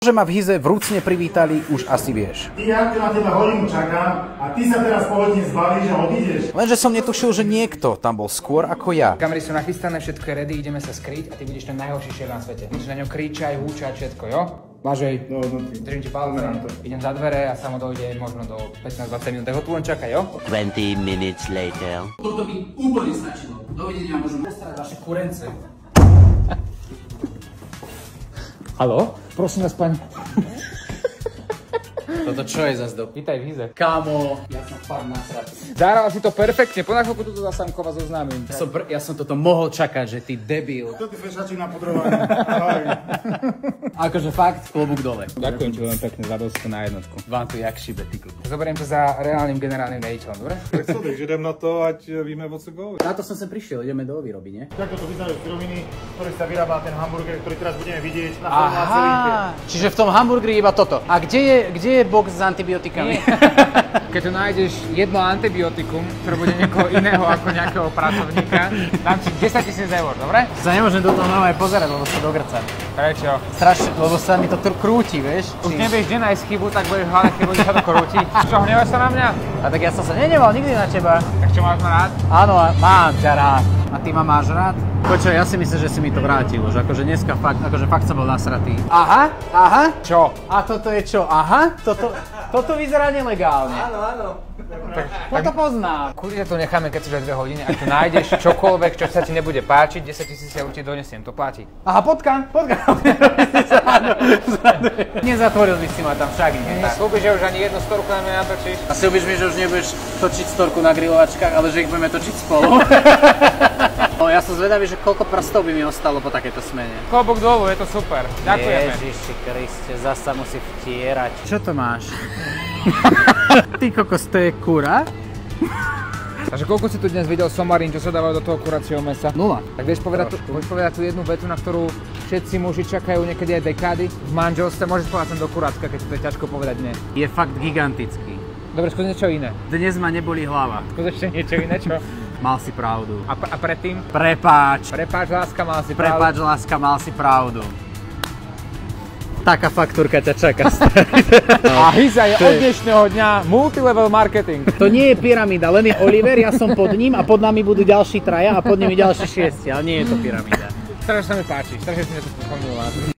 Že ma v Hyze vrúcne privítali, už asi vieš. Ja na teba hodinu čakám a ty sa teraz po hodine zbavíš a odídeš. Lenže som netušil, že niekto tam bol skôr ako ja. Kamery sú nachystané, všetko je ready, ideme sa skryť a ty budeš ten najhorší šéf na svete. Budeš na ňom kričať, húčať, všetko, jo? Blažej, držím ti palce, idem za dvere a samo dojde možno do 15-20 minút, tak ho tu len čakaj, jo? 20 minutes later. Toto by úplne stačilo. Dovidenia, môžem postarať vaše kurence. Haló? Prosím vás, pani. Toto čo je zas do... Vítaj v Hyze. Kámo, ja som fakt nasratý. Zahral si to perfektne, po chvíľku tu za Samkova zoznámim. Ja som toto mohol čakať, že ty debil. To ty fešačík na podrovanie. Ahoj. Akože fakt, klobúk dole. Ďakujem ti veľmi pekne za dosku na jednotku. Vám tu jak šibe, ty klub. Zoberiem to za reálnym generálnym riaditeľom, dobre? Tak co, takže idem na to, ať víme o co go. Na to som sem prišiel, ideme do výroby, nie? Takto to vyzerajú suroviny, ktorý sa vyrába ten hamburger, ktorý teraz budeme vidieť na formácii linke. Čiže v tom hamburgeri iba toto. A kde je box s antibiotikami? Keď tu nájdeš jedno antibiotikum, ktoré bude niekoho iného ako nejakého pracovníka, dám ti 10 000 eur, dobre? Sa nemôžem do toho normálne pozerať, lebo sa dogrcam. Prečo? Strašne, lebo sa mi to krúti, vieš? Už nevieš, kde nájsť chybu, tak budeš hľadať chybu, kde sa to krúti. Čo, hnevaš sa na mňa? A tak ja som sa neneval nikdy na teba. Tak čo, máš ma rád? Áno, mám ťa rád. A ty ma máš rád? Počkaj, ja si myslím, že si mi to vrátil už, akože dneska fakt, fakt som bol nasratý. Aha, Čo? A toto je čo? Aha, toto vyzerá nelegálne. Áno. Toto poznám. Kľudne to necháme, keď sú už 2 hodiny, ak tu nájdeš čokoľvek, čo sa ti nebude páčiť, 10 000 ja určite donesiem, to platí. Aha, potka. Nezatvoril by si ma tam však, nie? Slúbiš, že už ani jednu storku na mňa natočíš? A slúbiš mi, že už nebudeš točiť storku na grilovačkách, ale že ich budeme točiť spolu. Ja som zvedavý, že koľko prstov by mi ostalo po takéto smene. Klobúk dolu, je to super. Ďakujeme. Ježiši Kriste, zasa musí vtierať. Čo to máš? Ty kokos, to je kura? Takže koľko si tu dnes videl somarín, čo sa dávajú do toho kuracieho mäsa? 0. Tak vieš povedať tú jednu vetu, na ktorú všetci muži čakajú niekedy aj dekády v manželstve? Môžeš povedať sem do kurácka, keď to je ťažko povedať nie. Je fakt gigantický. Dobre, skús niečo iné. Dnes ma neboli hlava. Skús ešte niečo iné, čo? Mal si pravdu. A predtým? Prepáč. Prepáč, láska, mal si pravdu. Prepáč, láska, mal si pravdu. Taká faktúrka ťa čaká. A Hyza je od dnešného dňa multilevel marketing. To nie je pyramída, len je Oliver, ja som pod ním a pod nami budú ďalší 3 a pod nimi ďalší 6, ale nie je to pyramída. Strašne sa mi páči, strašne si mi to spomínala.